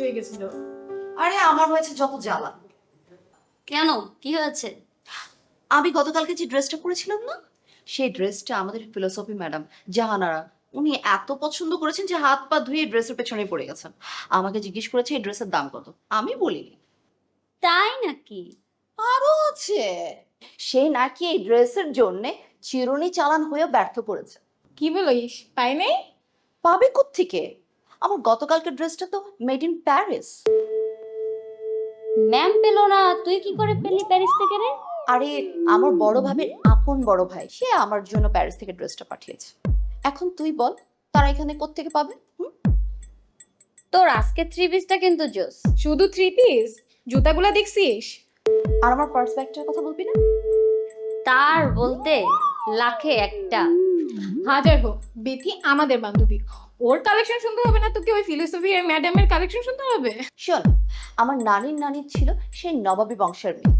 হয়ে গেছিল। আরে আমার হয়েছে যত জ্বালা। কেন, কি হয়েছে? আমি গতকালকে যে ড্রেসটা পরেছিলাম না, সেই ড্রেসটা আমাদের ফিলোসফি ম্যাডাম জাহানারা উনি এত পছন্দ করেছেন যে হাত পা ধুয়ে ড্রেসের পেছনে পড়ে গেছেন। আমাকে জিজ্ঞেস করেছে এই ড্রেসের দাম কত, আমি বলিনি। তাই নাকি? আরো আছে, সে নাকি এই ড্রেসের জন্য চিরুনি চালান হয়ে ব্যর্থ করেছে। কি বলিস, পাই নাই? পাবে কোত্থেকে? আমার গতকালকে ড্রেসটা তো মেড ইন প্যারিস। ম্যাম পেলো না, তুই কি করে পেলি প্যারিস থেকে রে? আরে আমার বড় ভাবের আপন বড় ভাই, সে আমার জন্য প্যারিস থেকে ড্রেসটা পাঠিয়েছে। এখন তুই বল তারা এখানে কোত্থেকে পাবে? তোর আজকে থ্রি পিসটা কিন্তু জোস। শুধু থ্রি পিস? জুতাগুলা দেখছিস? আর আমার পার্স ব্যাগটার কথা বলবি না? তার বলতে লাখে একটা। হাজার হোক, বেথি আমাদের বান্ধবী, ওর কালেকশন শুনতে হবে না তো কি ওই ফিলোসফি আর ম্যাডামের কালেকশন শুনতে হবে? শোন, আমার নানির নানি ছিল সেই নবাবী বংশের মেয়ে,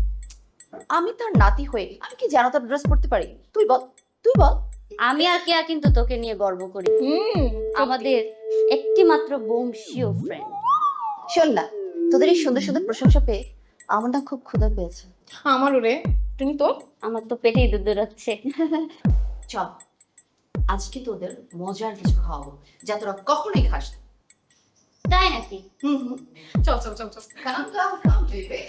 আমি তার নাতি হয়ে আমি কি জানো তার ড্রেস পরতে পারি? তুই বল, তুই বল। আমি আর কেয়া কিন্তু তোকে নিয়ে গর্ব করি, আমাদের একটি মাত্র বংশীয় ফ্রেন্ড। শোন না, তোদের এই সুন্দর সুন্দর প্রশংসা পেয়ে আমার না খুব ক্ষুধা পেয়েছে। আমারও রে, তুমি তোর? আমার তো পেটেই দুধ দৌড়াচ্ছে। চল আজকে তোদের মজার কিছু খাওয়াবো যা তোরা কখনোই খাস না। তাই নাকি? চল চল চল চল। Come, baby.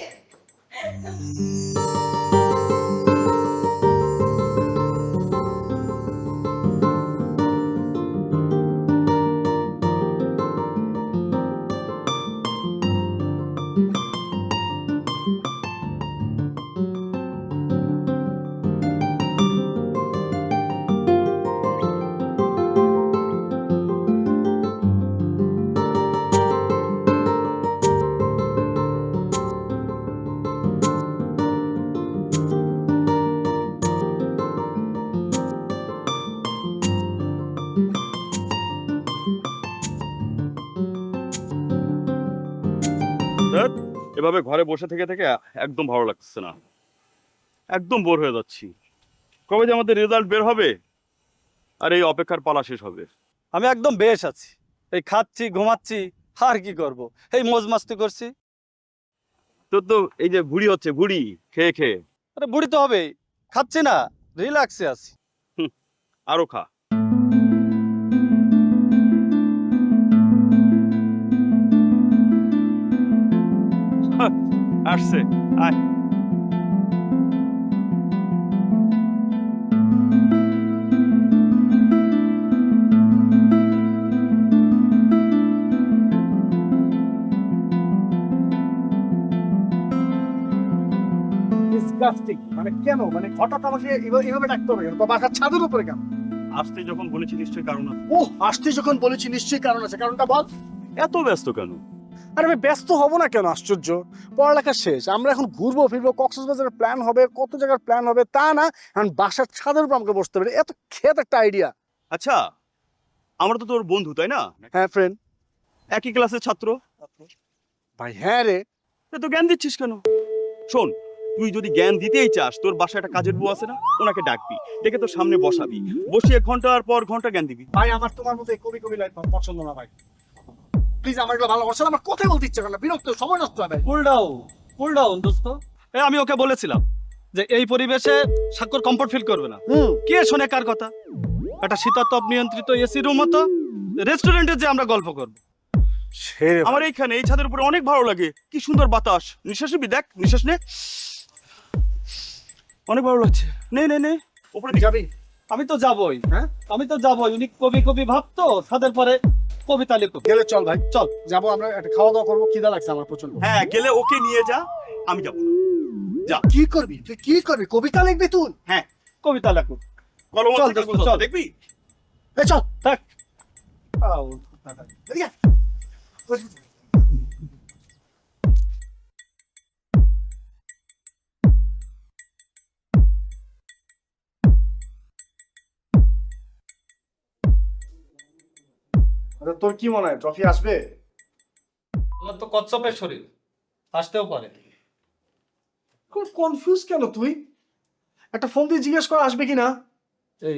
ধ্যাৎ, এভাবে ঘরে বসে থেকে থেকে একদম ভালো লাগছে না, একদম বোর হয়ে যাচ্ছি। কবে যে আমাদের রেজাল্ট বের হবে আর এই অপেক্ষার পালা শেষ হবে। আমি একদম বেশ আছি, এই খাচ্ছি ঘুমাচ্ছি আর কি করব, এই মজ মাস্তি করছি। তোর তো এই যে ভুড়ি হচ্ছে, ভুড়ি খেয়ে খেয়ে। আরে বুড়ি তো হবেই, খাচ্ছি না, রিল্যাক্সে আছি। আরো খা। আসছে, আয়। ডিসগাস্টিং, মানে কেন, মানে হঠাৎ আমাকে এভাবে ডাকতে হবে কেন? তো বাসার ছাদের উপরে কেন? আসতে যখন বলেছি নিশ্চয়ই কারণ আছে। ও আসতে যখন বলেছি নিশ্চয়ই কারণ আছে, কারণটা বল। এত ব্যস্ত কেন? আরে আমি ব্যস্ত হব না কেন? আশ্চর্য, পড়ালেখা শেষ, আমরা এখন ঘুরবো ফিরবো, কক্সবাজারের প্ল্যান হবে, কত জায়গার প্ল্যান হবে, তা না এখন বাসার ছাদের উপর আমাকে বসতে পারি? এত খেত একটা আইডিয়া। আচ্ছা, আমরা তো তোর বন্ধু তাই না? হ্যাঁ ফ্রেন্ড। একই ক্লাসের ছাত্র। ভাই হ্যাঁ রে। তো জ্ঞান দিচ্ছিস কেন? শোন, তুই যদি জ্ঞান দিতেই চাস, তোর বাসায় একটা কাজের বউ আছে না, ওনাকে ডাকবি, ডেকে তোর সামনে বসাবি, বসিয়ে ঘন্টার পর ঘন্টা জ্ঞান দিবি। ভাই আমার তোমার মতো এই কবি কবি লাইফ পছন্দ না ভাই, প্লিজ। আমার এগুলো ভালো করছে না, আমার কথাই বলতে ইচ্ছে করে না, বিরক্ত, সময় নষ্ট হয় ভাই। কুল ডাউন দোস্ত। আমি ওকে বলেছিলাম যে এই পরিবেশে স্বাক্ষর কমফর্ট ফিল করবে না। কে শোনে কার কথা? একটা শীতাতপ নিয়ন্ত্রিত এসি রুম হতো, রেস্টুরেন্টে যে আমরা গল্প করব। সে আমার এইখানে এই ছাদের উপরে অনেক ভালো লাগে, কি সুন্দর বাতাস। নিঃশ্বাস নিবি, দেখ, নিঃশ্বাস নে, অনেক ভালো লাগছে। নে নে নে, উপরে দিকে। যাবি? আমি তো যাবই, হ্যাঁ আমি তো যাবই। উনি কবি কবি ভাবতো, ছাদের পরে কবিতা লিখো। গেলে চল ভাই, চল যাবো, আমরা একটা খাওয়া দাওয়া করবো, খিদা লাগছে আমার প্রচন্ড। হ্যাঁ, গেলে ওকে নিয়ে যা, আমি যাবো না। যা। কি করবি তুই? কি করবি? কবিতা লিখবি তুই? হ্যাঁ, কবিতা লেখো। কলম চল, আছে, কাগজ চল। আছে, দেখবি? এই চল থাক। এদিকে আয়। আচ্ছা, তোর কি মনে হয় ট্রফি আসবে? আমার তো কচ্ছপের শরীর, আসতেও পারে। খুব কনফিউজ কেন তুই? একটা ফোন দিয়ে জিজ্ঞেস কর আসবে কিনা। এই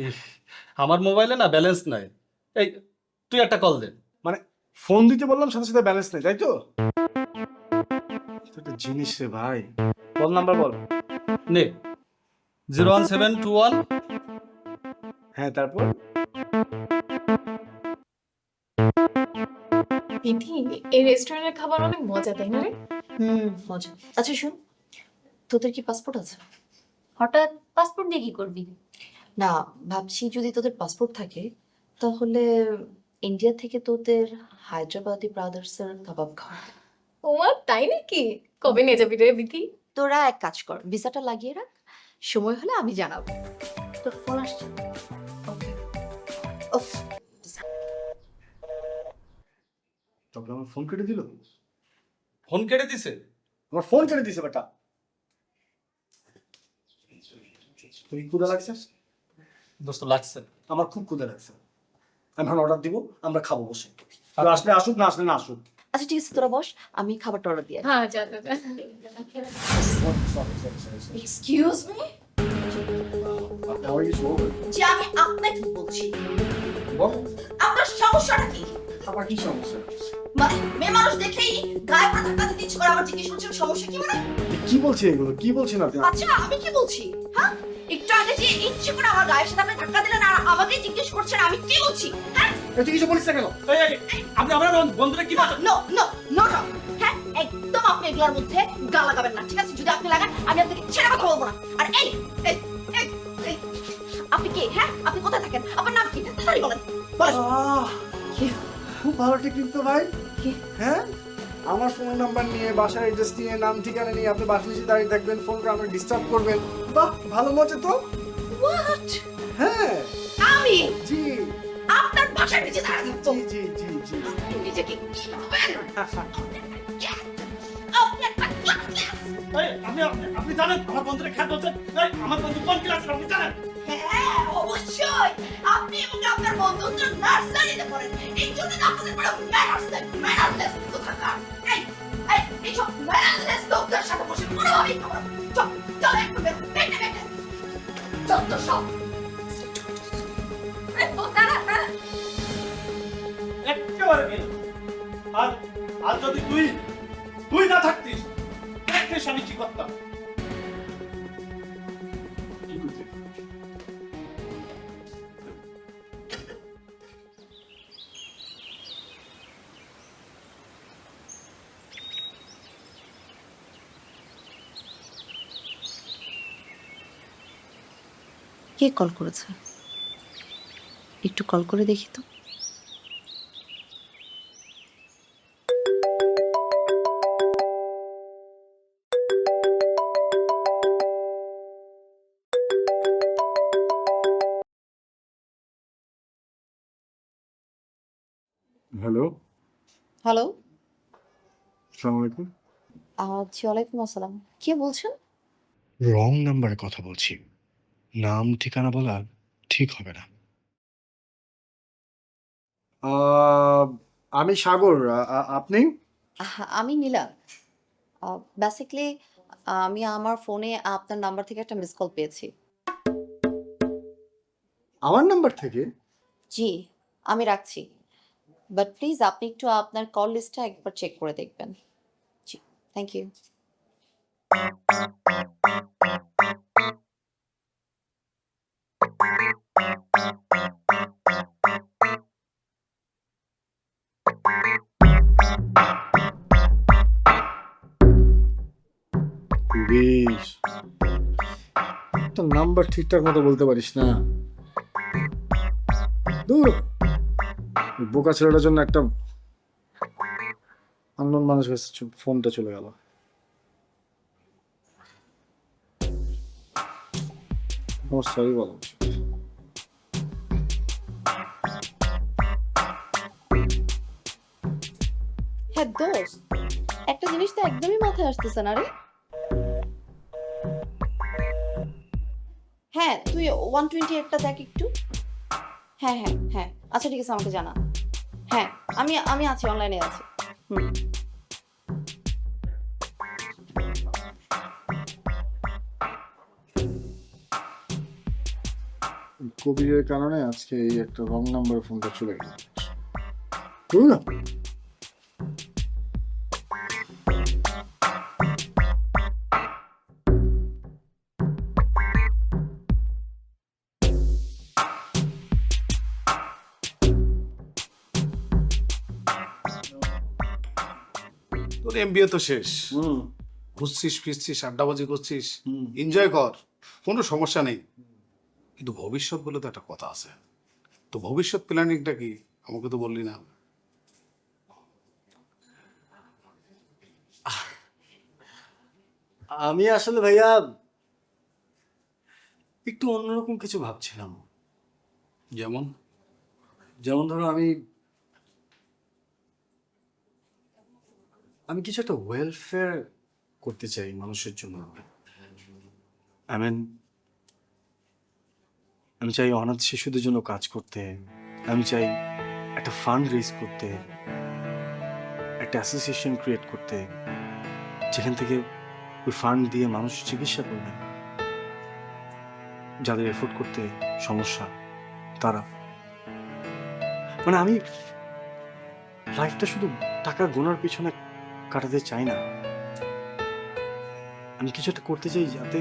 আমার মোবাইলে না ব্যালেন্স নাই। এই তুই একটা কল দে। মানে ফোন দিতে বললাম, সাথে সাথে ব্যালেন্স নেই, তাই তো? এটা একটা জিনিস রে ভাই। বল নাম্বার বল। নে 01721 হ্যাঁ, তারপর? বিথি, এই রেস্টুরেন্টের খাবার অনেক মজা, তাই না রে? মজা। আচ্ছা শোন, তোদের কি পাসপোর্ট আছে? হঠাৎ পাসপোর্ট দিয়ে কি করবি? না, ভাবছি যদি তোদের পাসপোর্ট থাকে তাহলে ইন্ডিয়া থেকে তোদের হায়দ্রাবাদি ব্রাদার্সের কাবাব খাওয়া। তোমার তাই নাকি? কবে নিয়ে যাবি রে বিথি? তোরা এক কাজ কর, ভিসাটা লাগিয়ে রাখ, সময় হলে আমি জানাবো। তোর ফোন আসছে। ওকে। উফ, তারপরে আমার ফোন কেটে দিল। ফোন কেটে দিছে। আমার ফোন কেটে দিছে বেটা। তুই ক্ষুধা লাগছে? দোস্ত লাগছে। আমার খুব ক্ষুধা লাগছে। আমি এখন অর্ডার দিব, আমরা খাবো বসে। আর আসলে আসুক, না আসলে না আসুক। আচ্ছা ঠিক আছে, তোরা বস, আমি খাবারটা অর্ডার দিয়ে। হ্যাঁ, যা যা যা। Excuse me, How are you so good? যে আমি আপনাকে বলছি, বল, আপনার সমস্যাটা কি? আমার কি সমস্যা? মানে মেয়ে মানুষ দেখেই গায়ে পড়ে ধাক্কা দিতে ইচ্ছে করে, আমার জিজ্ঞেস করছেন সমস্যা কি মানে? কি বলছি এগুলো? কি বলছেন আপনি? আচ্ছা আমি কি বলছি? হ্যাঁ, একটু আগে যে ইচ্ছে করে আমার গায়ের সাথে আপনি ধাক্কা দিলেন আর আমাকে জিজ্ঞেস করছেন আমি কি বলছি? হ্যাঁ, তুই কিছু বলিস না কেন? আপনি আমার বন্ধুরা কি বলছেন? নো নো নো নো, হ্যাঁ একদম আপনি এগুলোর মধ্যে গা লাগাবেন না, ঠিক আছে? যদি আপনি লাগান আমি আপনাকে ছেড়ে কথা বলবো না। আর এই এই এই এই, আপনি কে? হ্যাঁ, আপনি কোথায় থাকেন? আপনার নাম কি? তাড়াতাড়ি বলেন বলেন। খুব ভালো টেকনিক তো ভাই। কি? হ্যাঁ, আমার ফোন নাম্বার নিয়ে, বাসার অ্যাড্রেস নিয়ে, নাম ঠিকানা নিয়ে আপনি বাসার নিচে দাঁড়িয়ে থাকবেন, ফোন করে আমাকে ডিস্টার্ব করবেন। বাহ, ভালো মজা তো। হোয়াট? হ্যাঁ, আমি জি আপনার বাসার নিচে দাঁড়িয়ে থাকবো? জি জি জি জি। আপনি নিজেকে কি ভাবেন? আপনি একটা ক্লাসলেস। আপনি জানেন আমার বন্ধুরা খ্যাত বলছেন? আমার বন্ধু কোন ক্লাসে আপনি জানেন? হ্যাঁ অবশ্যই, আপনি এবং আপনার বন্ধুরা নার্সারিতে পড়েন, এই জন্য না আপনাদের বড় ম্যানারলেস কোথাকার। এই এই এইসব ম্যানারলেস লোকদের সাথে বসে কোনোভাবেই খাবো না। চল একটু বেটে যত সব একেবারে নেই। আর আর যদি তুই না থাকতিস দেখিস আমি কি করতাম। কি করতে? কে কল করেছে? একটু কল করে দেখি তো। হ্যালো, হ্যালো, আসসালামু আলাইকুম। জি ওয়ালাইকুম আসসালাম। কে বলছেন? রং নাম্বারে কথা বলছি। নাম ঠিকানা বলা ঠিক হবে না। আমি সাগর, আপনি? আমি নীলা। বেসিক্যালি আমি আমার ফোনে আপনার নাম্বার থেকে একটা মিস কল পেয়েছি। আমার নাম্বার থেকে? জি, আমি রাখছি, বাট প্লিজ আপনি একটু আপনার কল লিস্টটা একবার চেক করে দেখবেন। জি, থ্যাংক ইউ। বেশ, তো নাম্বার ঠিকঠাক মতো বলতে পারিস না। দূর, ওই বোকা ছেলেটার জন্য একটা আননোন মানুষ কাছে ফোনটা চলে গেল। সরি বলো। হ্যাঁ দোস্ত, একটা জিনিস তো একদমই মাথায় আসতেছে না রে। হ্যাঁ তুই 128টা দেখ একটু। হ্যাঁ হ্যাঁ হ্যাঁ, আচ্ছা ঠিক আছে, আমাকে জানা। হ্যাঁ আমি আছি, অনলাইনে আছি। হুম। কবিরের কারণে আজকে এই একটা রং নাম্বারে ফোনটা চলে গেল। তোর এমবিএ তো শেষ, ঘুরছিস ফিরছিস আড্ডাবাজি করছিস, এনজয় কর, কোনো সমস্যা নেই। কিন্তু ভবিষ্যৎ বলে তো একটা কথা আছে, তো ভবিষ্যৎ প্ল্যানিংটা কি আমাকে তো বললি না। আমি আসলে ভাইয়া একটু অন্যরকম কিছু ভাবছিলাম। যেমন? যেমন ধরো আমি কিছু একটা ওয়েলফেয়ার করতে চাই মানুষের জন্য। আমি চাই অনাথ শিশুদের জন্য কাজ করতে, আমি চাই একটা ফান্ড রেজ করতে, একটা অ্যাসোসিয়েশন ক্রিয়েট করতে, যেখান থেকে ওই ফান্ড দিয়ে মানুষ চিকিৎসা করবে, যাদের এফোর্ড করতে সমস্যা তারা। মানে আমি লাইফটা শুধু টাকা গোনার পিছনে কাটাতে চাই না, আমি কিছু একটা করতে চাই যাতে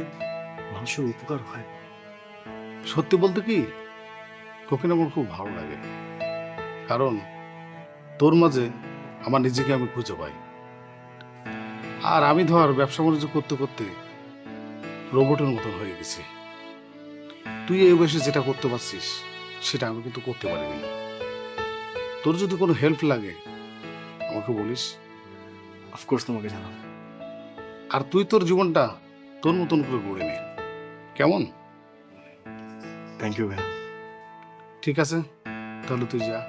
মানুষের উপকার হয়। সত্যি বলতে কি, তোকে না আমার খুব ভালো লাগে, কারণ তোর মাঝে আমার নিজেকে আমি খুঁজে পাই। আর আমি ধর ব্যবসা বাণিজ্য করতে করতে রোবটের মতন হয়ে গেছি। তুই এই বয়সে যেটা করতে পারছিস সেটা আমি কিন্তু করতে পারিনি। তোর যদি কোনো হেল্প লাগে আমাকে বলিস, অফকোর্স তোমাকে জানাবো। আর তুই তোর জীবনটা তোর মতন করে গড়ে নে, কেমন? থ্যাংক ইউ ভাইয়া। ঠিক আছে, তাহলে তুই যা।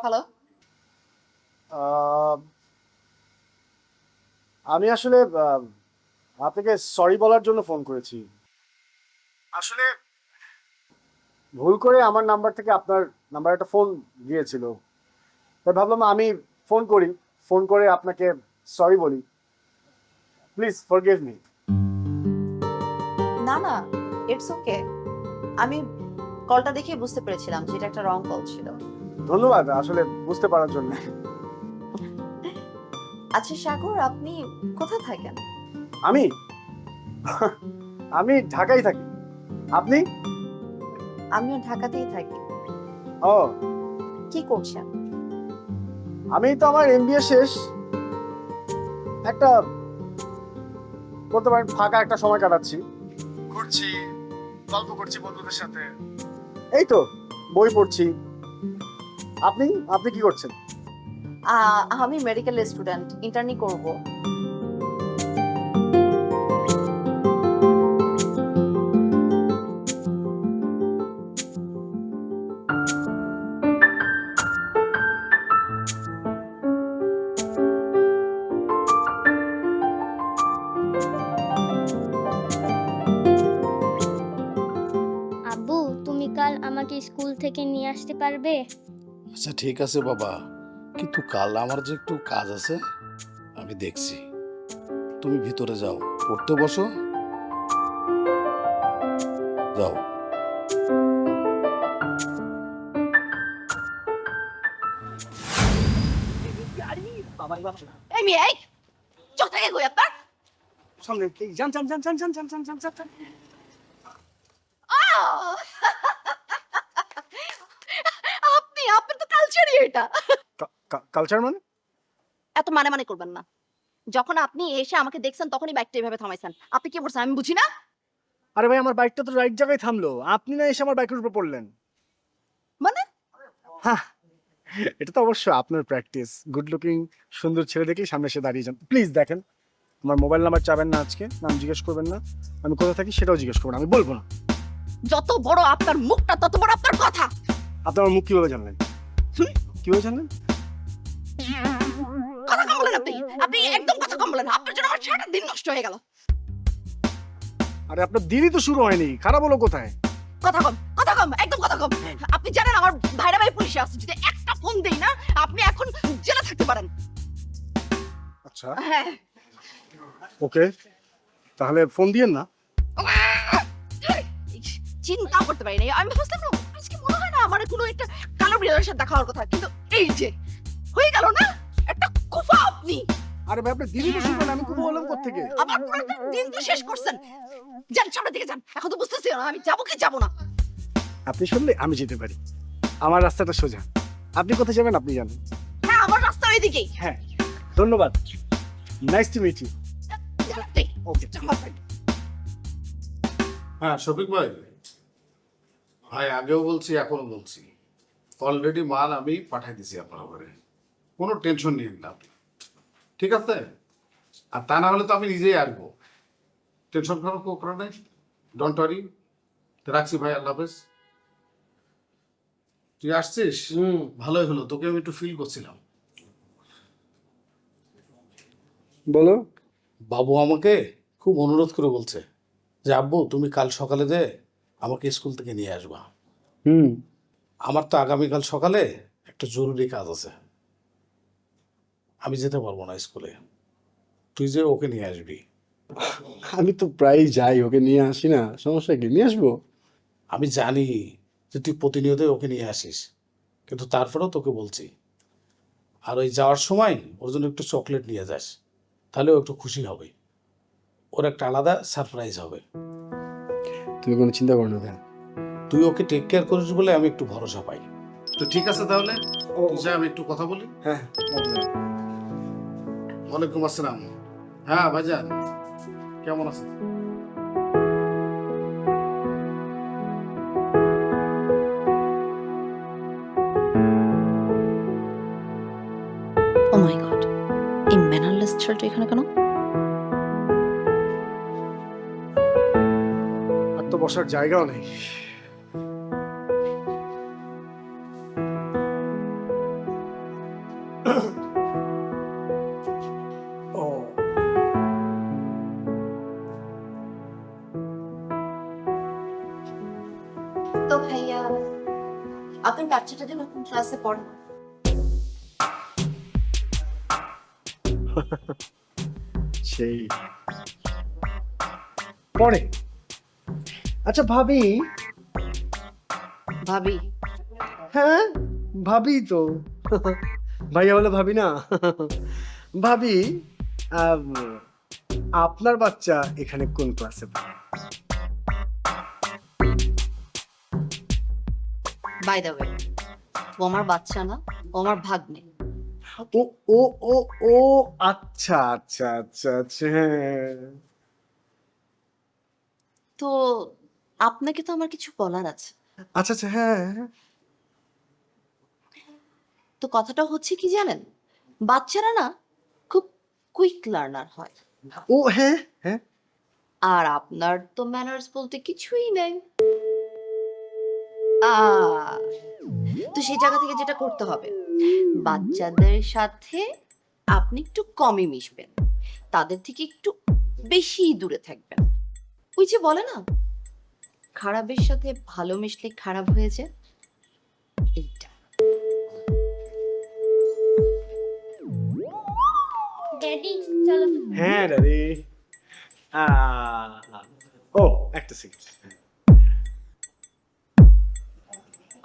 হ্যালো, আমি আসলে আপনাকে সরি বলার জন্য ফোন করেছি। আসলে ভুল করে আমার নাম্বার থেকে আপনার নাম্বার একটা ফোন গিয়েছিল, তাই ভাবলাম আমি ফোন করে আপনাকে সরি বলি। Please forgive me. না না, ইটস ওকে। আমি কলটা দেখে বুঝতে পেরেছিলাম যে এটা একটা রং কল ছিল। ধন্যবাদ আসলে বুঝতে পারার জন্য। আচ্ছা সাগর, আপনি কোথায় থাকেন? আমি আমি ঢাকায় থাকি। আপনি? আমিও ঢাকাতেই থাকি। ও, কি করছেন? আমি তো আমার এমবিএ শেষ, একটা বলতে পারেন ফাঁকা একটা সময় কাটাচ্ছি, ঘুরছি, গল্প করছি বন্ধুদের সাথে, এই তো বই পড়ছি। আপনি আপনি কি করছেন? আমি মেডিকেল স্টুডেন্ট, ইন্টার্নি করব। আব্বু, তুমি কাল আমাকে স্কুল থেকে নিয়ে আসতে পারবে? আচ্ছা ঠিক আছে বাবা, কিন্তু কাল আমার যে একটু কাজ আছে, আমি দেখছি। তুমি ভিতরে যাও, পড়তে বসো, যাও। এই মেয়ে, এই চোখ থেকে কই আপনার? সামনে যান যান যান যান যান যান যান যান যান। আপনি তো কালচারই এটা। কালচার মানে? এত মানে মানে করবেন না। যখন আপনি এসে আমাকে দেখছেন তখনই বাইকটা এভাবে থামাইছেন। আপনি কি বলছেন আমি বুঝি না? আরে ভাই, আমার বাইকটা তো রাইট জায়গায় থামলো, আপনি না এসে আমার বাইকের উপর পড়লেন। মানে? হ্যাঁ, এটা তো অবশ্য আপনার প্র্যাকটিস। গুড লুকিং সুন্দর ছেলে দেখেই সামনে এসে দাঁড়িয়ে যান। প্লিজ দেখেন, আমার মোবাইল নাম্বার চাবেন না, আজকে নাম জিজ্ঞেস করবেন না, আমি কোথায় থাকি সেটাও জিজ্ঞেস করবেন, আমি বলবো না। যত বড় আপনার মুখটা তত বড় আপনার কথা। আপনি আমার মুখ কিভাবে জানলেন? কিভাবে জানলেন? কথা কম বলেন আপনি। আপনি একদম কথা কম বলেন। আপনার জন্য আমার সারাটা দিন নষ্ট হয়ে গেল। আরে আপনার দিনই তো শুরু হয়নি, খারাপ হলো কোথায়? কথা কম, একদম কথা কম। আপনি জানেন আমার ভাইরা ভাই পুলিশে আছে, যদি একটা ফোন দেই না আপনি এখন জেলে থাকতে পারেন। আচ্ছা হ্যাঁ, ওকে, তাহলে ফোন দিয়েন না। চিন্তাও করতে পারি না। আমি ভাবছিলাম আজকে মনে হয় না আমার কোনো একটা মানব হৃদয়ের সাথে দেখা হওয়ার কথা, কিন্তু এই যে হয়ে গেল না একটা কুফা আপনি। আরে ভাই আপনি দিদি তো শুনবেন, আমি খুব বললাম কোথেকে। আবার পুরো একটা দিন তো শেষ করছেন। যান সামনের দিকে যান, এখন তো বুঝতেছি না আমি যাবো কি যাবো না। আপনি শুনলে আমি যেতে পারি, আমার রাস্তাটা সোজা। আপনি কোথায় যাবেন আপনি জানেন। হ্যাঁ আমার রাস্তা ওইদিকেই। হ্যাঁ ধন্যবাদ, নাইস টু মিট ইউ। ওকে হ্যাঁ শফিক ভাই, ভাই আগেও বলছি এখনো বলছি, অলরেডি মাল আমি পাঠাই দিছি আপনার ঘরে, কোনো টেনশন নিন না আপনি, ঠিক আছে? আর তা না হলে তো আমি নিজেই আসবো, টেনশন করার কোনো নেই, ডোন্ট ওয়ারি। রাখছি ভাই, আল্লাহ হাফেজ। তুই আসছিস? ভালোই হলো, তোকে আমি একটু ফিল করছিলাম। বলো। বাবু আমাকে খুব অনুরোধ করে বলছে যে আব্বু তুমি কাল সকালে যে আমাকে স্কুল থেকে নিয়ে আসবা। আমার তো আগামীকাল সকালে একটা জরুরি কাজ আছে, আমি যেতে পারবো না স্কুলে, তুই যে ওকে নিয়ে আসবি। আমি তো প্রায় যাই, ওকে নিয়ে আসি না, সমস্যা কি, নিয়ে আসবো। আমি জানি যে তুই প্রতিনিয়তই ওকে নিয়ে আসিস, কিন্তু তারপরেও তোকে বলছি, আর ওই যাওয়ার সময় ওর জন্য একটু চকলেট নিয়ে যাস, তাহলে ও একটু খুশি হবে, ওর একটা আলাদা সারপ্রাইজ হবে। তুমি কোনো চিন্তা করো না। তুই ওকে টেক কেয়ার করিস বলে আমি একটু ভরসা পাই। তো ঠিক আছে তাহলে, যা আমি একটু কথা বলি। হ্যাঁ ওয়ালাইকুম আসসালাম। হ্যাঁ ভাইজান, কেমন আছেন? ও মাই গড, এই ম্যানারলেস ছেলেটা এখানে কেন? আর তো বসার জায়গাও নেই। ও তো ভাইয়া আপনার বাচ্চাটা যেন কোন ক্লাসে পড়ে? সেই পড়ে। আচ্ছা ভাবি। ভাবি? হ্যাঁ ভাবি তো, ভাইয়া বলে ভাবি না। ভাবি, আপনার বাচ্চা এখানে কোন ক্লাসে পড়ে? বাই দ্য ওয়ে, ও আমার বাচ্চা না, ও আমার ভাগ্নে। ও ও ও ও আচ্ছা আচ্ছা আচ্ছা আচ্ছা, হ্যাঁ। তো আপনাকে তো আমার কিছু বলার আছে। আচ্ছা আচ্ছা, হ্যাঁ। তো কথাটা হচ্ছে কি জানেন, বাচ্চারা না খুব কুইক লার্নার হয়। ও হ্যাঁ হ্যাঁ। আর আপনার তো ম্যানার্স বলতে কিছুই নেই। তো সেই জায়গা থেকে যেটা করতে হবে, বাচ্চাদের সাথে আপনি একটু কমই মিশবেন, তাদের থেকে একটু বেশি দূরে থাকবেন। ওই যে বলে না, খারাপের সাথে ভালো মিশলে খারাপ হয়ে যায়, এইটা। ড্যাডি চলো। হ্যাঁ দাদি। ও একটা সেকেন্ড,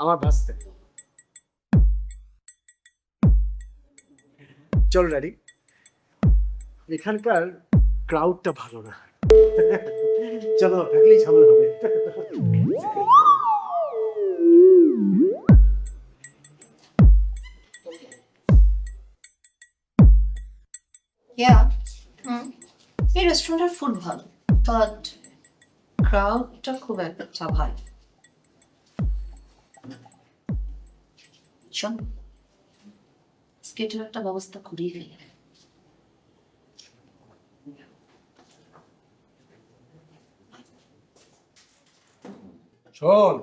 আমার ভাসতে। চলো ড্যাডি, এখানকার ক্রাউডটা ভালো না। চলো, থাকলেই ঝামেলা হবে। এই রেস্টুরেন্টের ফুড ভালো, বাট ক্রাউডটা খুব একটা ভালো। শোন, স্কেটের একটা ব্যবস্থা করিয়ে ফেলে। শোন,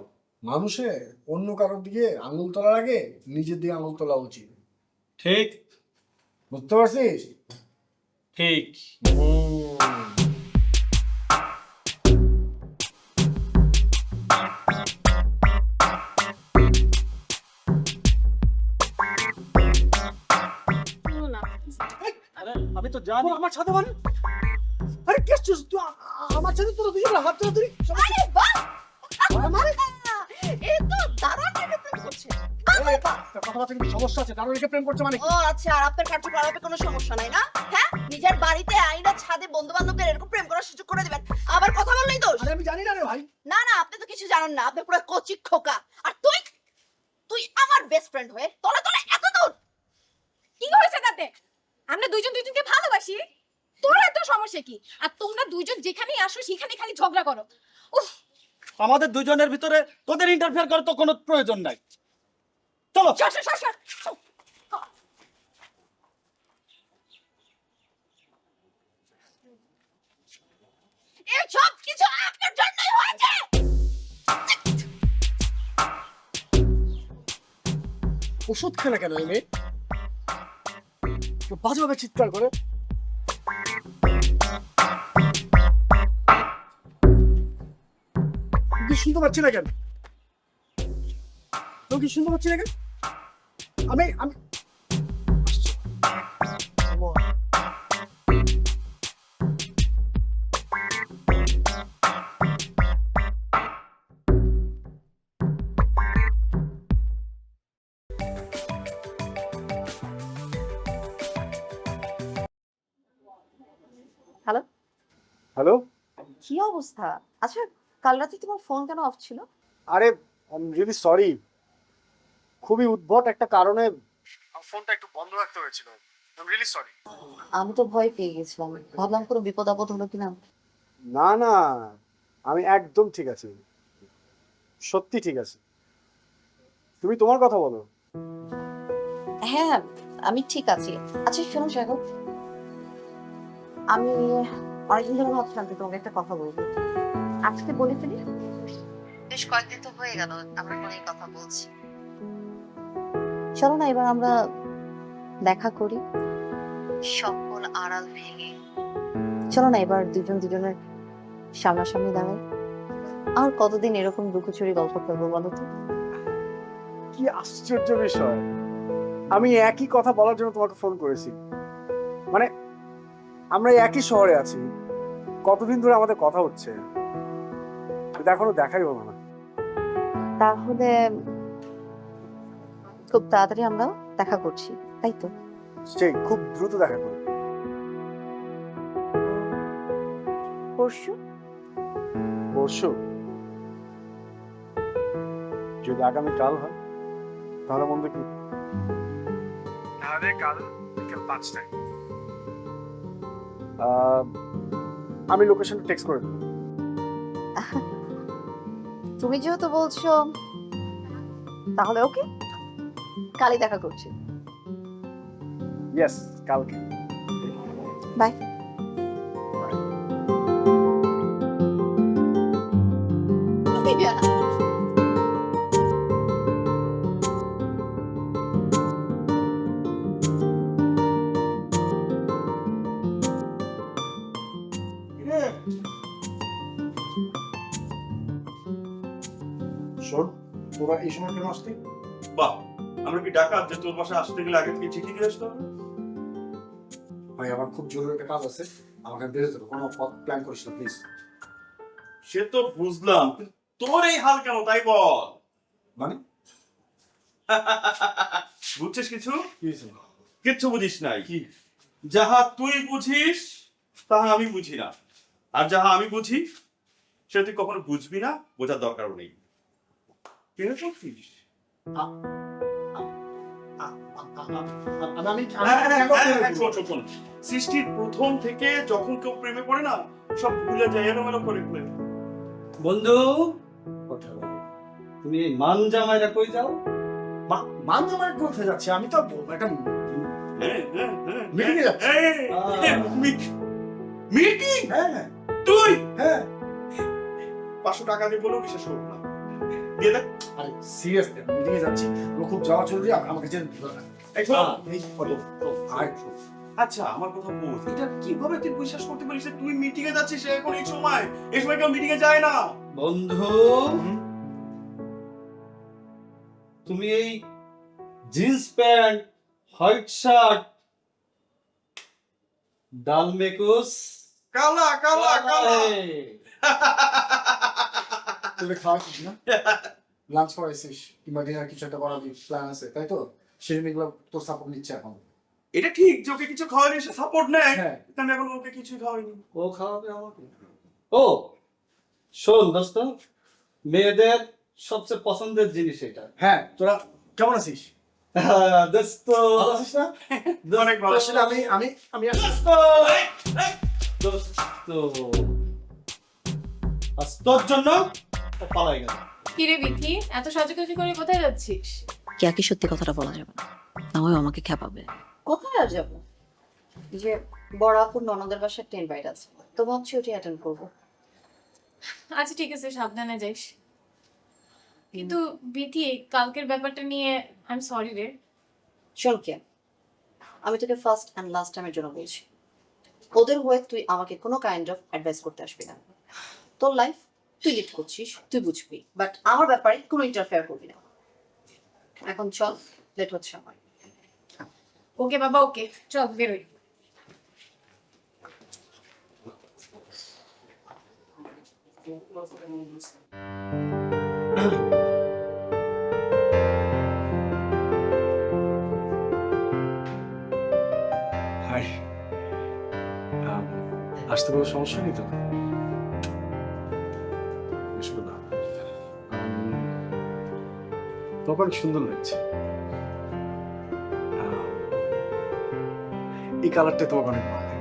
মানুষের অন্য কারোর দিকে আঙুল তোলার আগে নিজের দিকে আঙুল তোলা উচিত, ঠিক বুঝতে পারছিস? ঠিক। আমি তো জানি আমার সাথে মানে, আরে কি আসছিস তুই? আমার সাথে তোরা দুজন হাত ধরে আরে বাহ! এই তো দারুণ করছে। কথাবার্তা কিন্তু সমস্যা আছে, কারণ একে প্রেম করছে মানে ও আচ্ছা, আর আপনার কার্যকলাপে কোনো সমস্যা নাই না? হ্যাঁ, নিজের বাড়িতে আইনা ছাদে বন্ধু বান্ধবদের এরকম প্রেম করার সুযোগ করে দিবেন, আবার কথা বললেই দোষ। আরে আমি জানি না রে ভাই। না না, আপনি তো কিছু জানেন না, আপনি পুরো কচি খোকা। আর তুই তুই আমার বেস্ট ফ্রেন্ড হয়ে তলে তলে এত দূর। কি হয়েছে তাতে? আমরা দুইজন দুইজনকে ভালোবাসি, তোর এত সমস্যা কি? আর তোমরা দুইজন যেখানেই আসো সেখানে খালি ঝগড়া করো। উফ, আমাদের দুজনের ভিতরে তোদের ইন্টারফেয়ার করার তো কোনো প্রয়োজন নাই। চলো। সর, সর, সর, সর। এই সব কিছু আপনার জন্যই হয়েছে। ওষুধ খায় না কেন এই মেয়ে? বাজেভাবে চিৎকার করে। কি শুনতে পাচ্ছি না কেন? তো কি শুনতে পাচ্ছি না কেন? আমি আমি হ্যালো, হ্যালো। কি অবস্থা? আচ্ছা, কাল রাতে তোমার ফোন কেন অফ ছিল? আরে আই এম রিয়েলি সরি, খুবই উদ্ভট একটা কারণে ফোনটা একটু বন্ধ রাখতে হয়েছিল। I am really sorry. আমি তো ভয় পেয়ে গেছিলাম, ভাবলাম কোনো বিপদ আপদ হলো কিনা। না না, আমি একদম ঠিক আছি, সত্যি ঠিক আছে। তুমি তোমার কথা বলো। হ্যাঁ, আমি ঠিক আছি। আচ্ছা শোনো সাগর, আমি অনেকদিন ধরে ভাবছিলাম যে তোমাকে একটা কথা বলবো, আজকে বলে ফেলি। বেশ কয়েকদিন তো হয়ে গেল আমরা কোনো কথা বলছি। চলো না এবার আমরা দেখা করি, সকল আড়াল ভেঙে। চলো না এবার দুজন দুজনের সামনাসামনি দাঁড়াই। আর কতদিন এরকম লুকোচুরি গল্প করবো বলো তো? কি আশ্চর্য বিষয়, আমি একই কথা বলার জন্য তোমাকে ফোন করেছি। মানে আমরা একই শহরে আছি, কতদিন ধরে আমাদের কথা হচ্ছে, কিন্তু এখনো দেখাই হলো না। তাহলে খুব তাড়াতাড়ি আমরা দেখা করছি, তাই তো? সেই খুব দ্রুত দেখা করি। পরশু? পরশু? যদি আগামী কাল হয় তাহলে মন্দ কি? তাহলে কাল বিকেল 5টায়। আমি লোকেশনটা টেক্সট করে দেবো। তুমি যেহেতু বলছো তাহলে ওকে, কালই দেখা করছি। ইয়েস, কালকে। বাই। শোন, তোরা এই সময় কেন আসতে? বাহ, আমরা কি ডাকাত যে তোর বাসায় আসতে গেলে আগে থেকে চিঠি দিয়ে আসতে হবে? ভাই আমার খুব জরুরি একটা কাজ আছে, আমাকে বেরোতে হবে, কোনো প্ল্যান করিস না প্লিজ। সে তো বুঝলাম, কিন্তু তোর এই হাল কেন তাই বল। মানে বুঝছিস কিছু? কি হয়েছে? কিচ্ছু বুঝিস নাই। কি? যাহা তুই বুঝিস তাহা আমি বুঝি না, আর যাহা আমি বুঝি সে তুই কখনো বুঝবি না, বোঝার দরকারও নেই। কেন করছিস? শোন, সৃষ্টির প্রথম থেকে যখন কেউ প্রেমে পড়ে না, সব ভুলে যায়, এলোমেলো করে ফেলে। বন্ধু, তুমি এই মান জামাইরা কই যাও? মানজমার কোথায় যাচ্ছে? আমি তো একটা মিটিং এ যাচ্ছি। মিটিং? হ্যাঁ তুই হ্যাঁ। 500 টাকা দিয়ে বলেও বিশ্বাস করব না। দিয়ে দেখ। আরে সিরিয়াসলি মিটিং এ যাচ্ছি, ও খুব যাওয়া জরুরি, আমাকে যেতে দিও না। এই শোন, এই ফটো আর আচ্ছা আমার কথা বল, এটা কিভাবে তুই বিশ্বাস করতে পারিস যে তুই মিটিং এ যাচ্ছিস এখন এই সময়? এই সময় কেউ মিটিং এ যায় না। বন্ধু, তুমি এই জিন্স প্যান্ট, হোয়াইট শার্ট, ডাল মেকুস, কালা কালা কালা। তুমি খাওয়া না? লাঞ্চ করাইছিস কিংবা ডিনার কিছু একটা করার প্ল্যান আছে তাই তো? সেই মেয়েগুলো তোর সাপোর্ট নিচ্ছে এখন। এটা ঠিক যে ওকে কিছু খাওয়ালে সে সাপোর্ট নেয়, হ্যাঁ, কিন্তু আমি এখন ওকে কিছুই খাওয়াইনি। ও খাওয়াবে আমাকে। ও শোন দোস্ত, মেয়েদের সবচেয়ে পছন্দের জিনিস এটা। হ্যাঁ, তোরা কেমন আছিস? দোস্ত ভালো আছিস না? অনেক ভালো। আসলে আমি দোস্ত দোস্ত আজ তোর জন্য ও পালাই গেল। কিরে বিথি, এত সাজুগুজু করে কোথায় যাচ্ছিস? কি সত্যি কথাটা বলা যাবে না, না হয় আমাকে খেপাবে। কোথায় আর যাবো? যে বড় আপুর ননদের বাসায় একটা ইনভাইট আছে, তো ভাবছি ওটি অ্যাটেন্ড করবো। আচ্ছা ঠিক আছে, সাবধানে যাইস। কিন্তু বিথি, কালকের ব্যাপারটা নিয়ে আই এম সরি রে। শোন কে, আমি তোকে ফার্স্ট অ্যান্ড লাস্ট টাইমের জন্য বলছি, ওদের হয়ে তুই আমাকে কোনো কাইন্ড অফ অ্যাডভাইস করতে আসবি না। তোর লাইফ তুই লিড করছিস, তুই বুঝবি, বাট আমার ব্যাপারে কোনো ইন্টারফেয়ার করবি না। এখন চল, লেট হচ্ছে আমার। ওকে বাবা, ওকে, চল বেরোই। হাই, আসতে কোনো সমস্যা নেই তো? এসো না। তোমাকে অনেক সুন্দর লাগছে। এই কালারটা তোমাকে অনেক ভালো লাগে।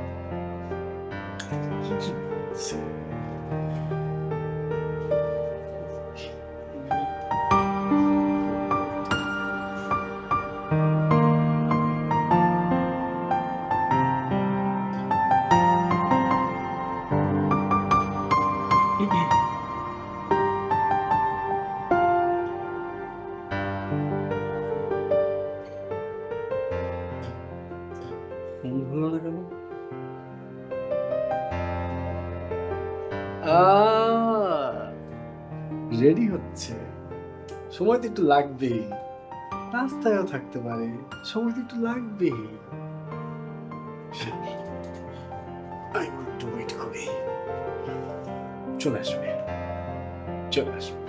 ফোন হলো না কেন? রেডি হচ্ছে, সময় তো একটু লাগবেই, রাস্তায়ও থাকতে পারে, সময় তো একটু লাগবেই। I want to wait করি। চলে আসবে, চলে আসবে।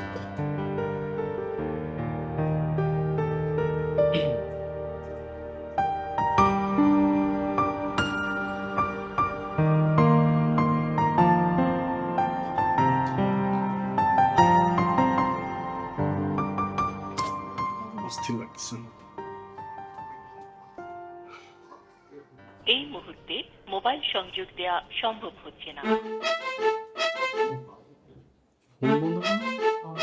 অস্থির লাগছে। এই মুহূর্তে মোবাইল সংযোগ দেওয়া সম্ভব হচ্ছে না। ফোন বন্ধ করো।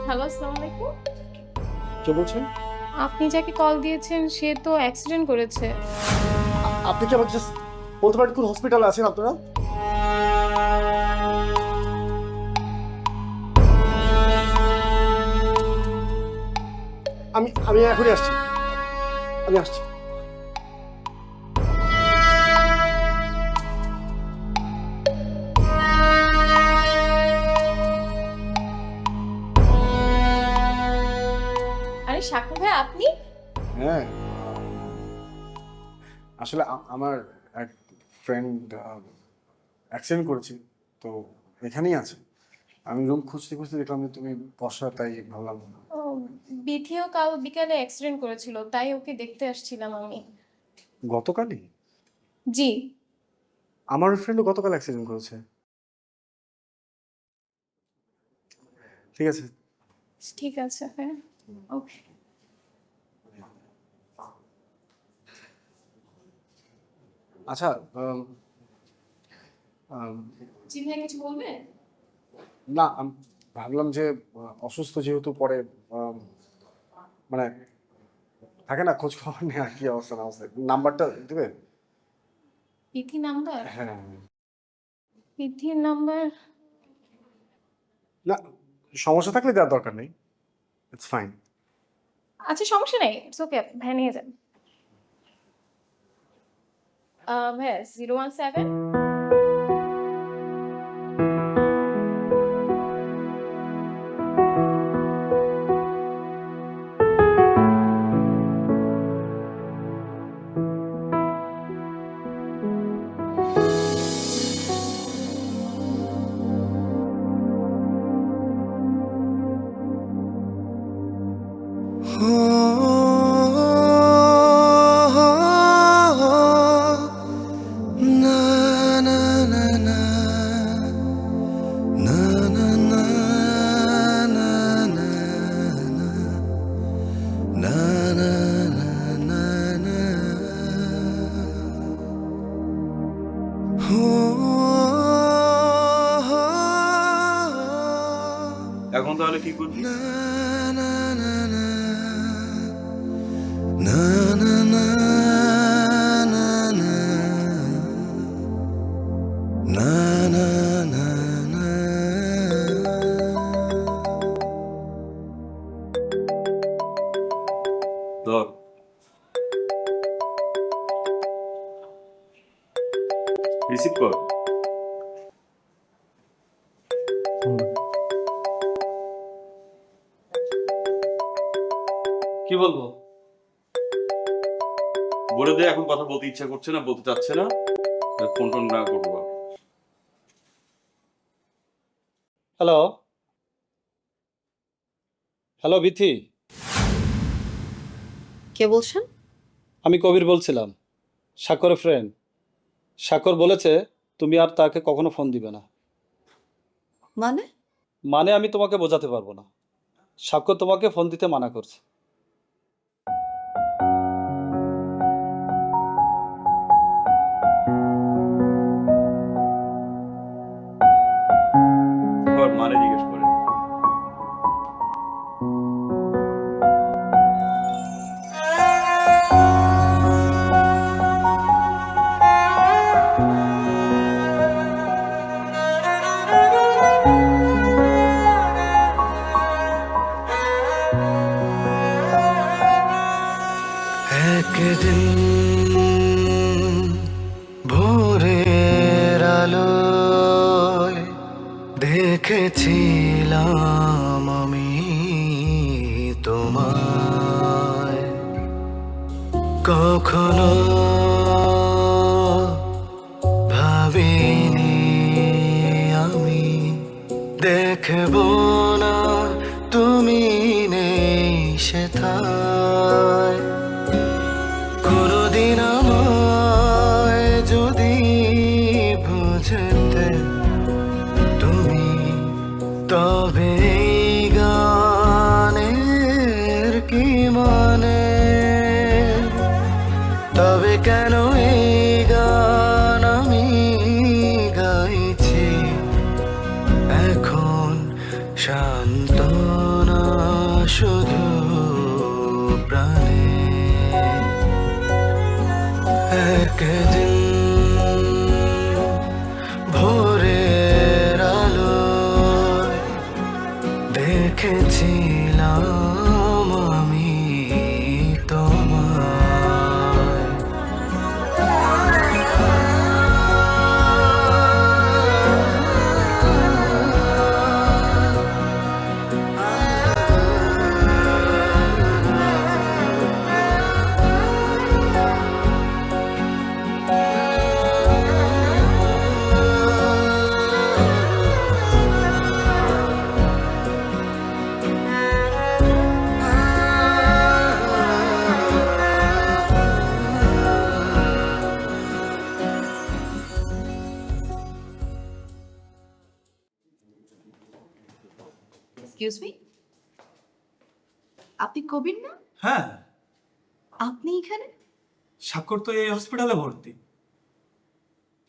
হ্যালো, আসসালামু আলাইকুম। কে বলছেন? আপনি যাকে কল দিয়েছেন সে তো অ্যাক্সিডেন্ট করেছে। আপনি কি আমাকে জাস্ট বলতে পারেন কোন হসপিটালে আছেন আপনারা? আমি এখনই আসছি, আমি আসছি। আরে সাক্ষর ভাই আপনি? হ্যাঁ, আসলে আমার এক ফ্রেন্ড অ্যাক্সিডেন্ট করেছে, তো এখানেই আছে। আমি রুম খুঁজতে খুঁজতে দেখলাম যে তুমি বসা, তাই ভাবলাম। ও, বিথিও কাল বিকালে অ্যাক্সিডেন্ট করেছিল, তাই ওকে দেখতে আসছিলাম আমি। গতকালই? জি। আমার ফ্রেন্ডও গতকাল অ্যাক্সিডেন্ট করেছে। ঠিক আছে। ঠিক আছে, হ্যাঁ, ওকে। আচ্ছা, জি ভাই কিছু বলবেন? না, আমি ভাবলাম যে অসুস্থ যেহেতু, পরে মানে থাকে না খোঁজ খবর নেওয়া, কি অবস্থা না অবস্থা, নাম্বারটা দিবে? বিথি নাম্বার? হ্যাঁ। বিথির নাম্বার? না, সমস্যা থাকলে দেওয়ার দরকার নেই, ইটস ফাইন। আচ্ছা সমস্যা নেই, ইটস ওকে, ভাই নিয়ে যান। ভাই 017 এখন তাহলে কি করবি? ধর, রিসিভ কর। কি বলবো? বলে দে এখন কথা বলতে ইচ্ছা করছে না, বলতে চাচ্ছে না, ফোন টোন না করবো। হ্যালো, হ্যালো বিথি, কে বলছেন? আমি কবির বলছিলাম, সাক্ষরের ফ্রেন্ড। সাক্ষর বলেছে তুমি আর তাকে কখনো ফোন দিবে না। মানে? মানে আমি তোমাকে বোঝাতে পারবো না। সাক্ষর তোমাকে ফোন দিতে মানা করছে। মানে জিজ্ঞেস করে। একদিন ভোরের আলোয় দেখেছিলাম আমি তোমায়, কখনো ভাবিনি আমি দেখব না তুমি নেই সেথায়। কোনদিন আমায় যদি বুঝতে তুমি, তবে এই গানের কি মানে? তবে কেন এই গান আমি গাইছি এখন? সান্ত্বনা শুধু প্রাণে। একদিন ভোরের আলোয় দেখেছিলাম আমি এক্সকিউজ মি, আপনি কবির না? হ্যাঁ, আপনি এখানে স্বাক্ষর তো এই হসপিটালে ভর্তি।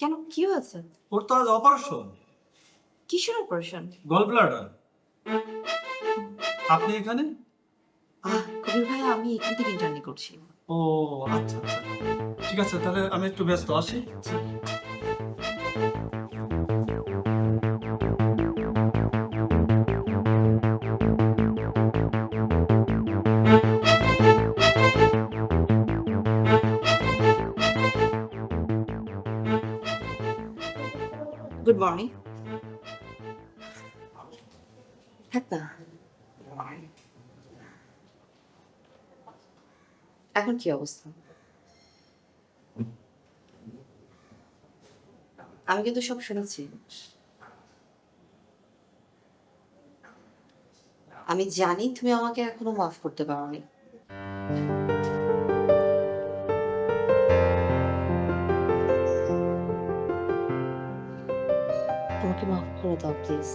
কেন, কি হয়েছে? ওর তো আজ অপারেশন, কিসের অপারেশন? Gall bladder. আপনি এখানে? কবির ভাই, আমি এখান থেকে ইন্টার্নি করছি। ও আচ্ছা আচ্ছা, ঠিক আছে, তাহলে আমি একটু ব্যস্ত, আসি। Good morning. থাক না, এখন কি অবস্থা? আমি কিন্তু সব শুনেছি। আমি জানি তুমি আমাকে এখনো মাফ করতে পারোনি। তোমাকে মাফ করে দাও প্লিজ।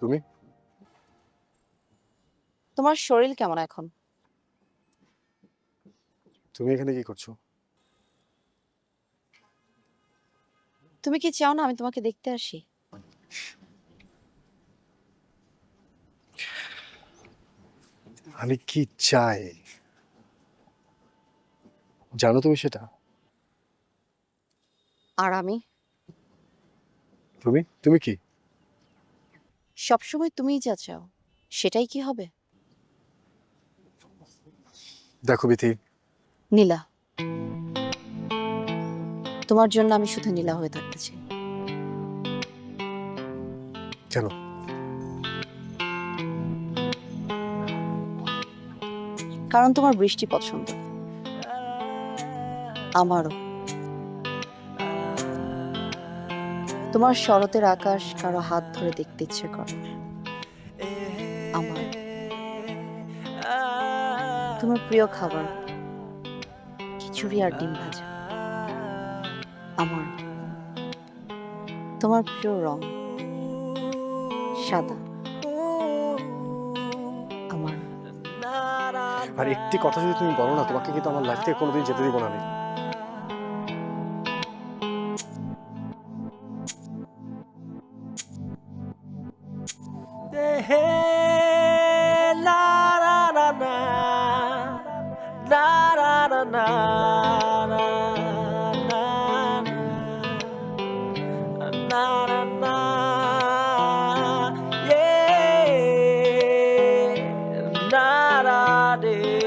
তুমি তোমার শরীর কেমন এখন? তুমি এখানে কি করছো? তুমি কি চাও না আমি তোমাকে দেখতে আসি? আমি কি চাই জানো তুমি সেটা? আর আমি? তুমি তুমি কি? সবসময় তুমিই যা চাও সেটাই কি হবে? দেখো বিথি, নীলা, তোমার জন্য আমি শুধু নীলা হয়ে থাকতে চাই। কেন? কারণ তোমার বৃষ্টি পছন্দ, আমারও। তোমার শরতের আকাশ কারো হাত ধরে দেখতে ইচ্ছে করে, আমার। তোমার প্রিয় খাবার খিচুড়ি আর ডিম ভাজা, আমার। তোমার প্রিয় রং সাদা, আমার। আর একটি কথা যদি তুমি বলো না, তোমাকে কিন্তু আমার লাইফ থেকে কোনোদিন যেতে দিব না আমি। Yeah,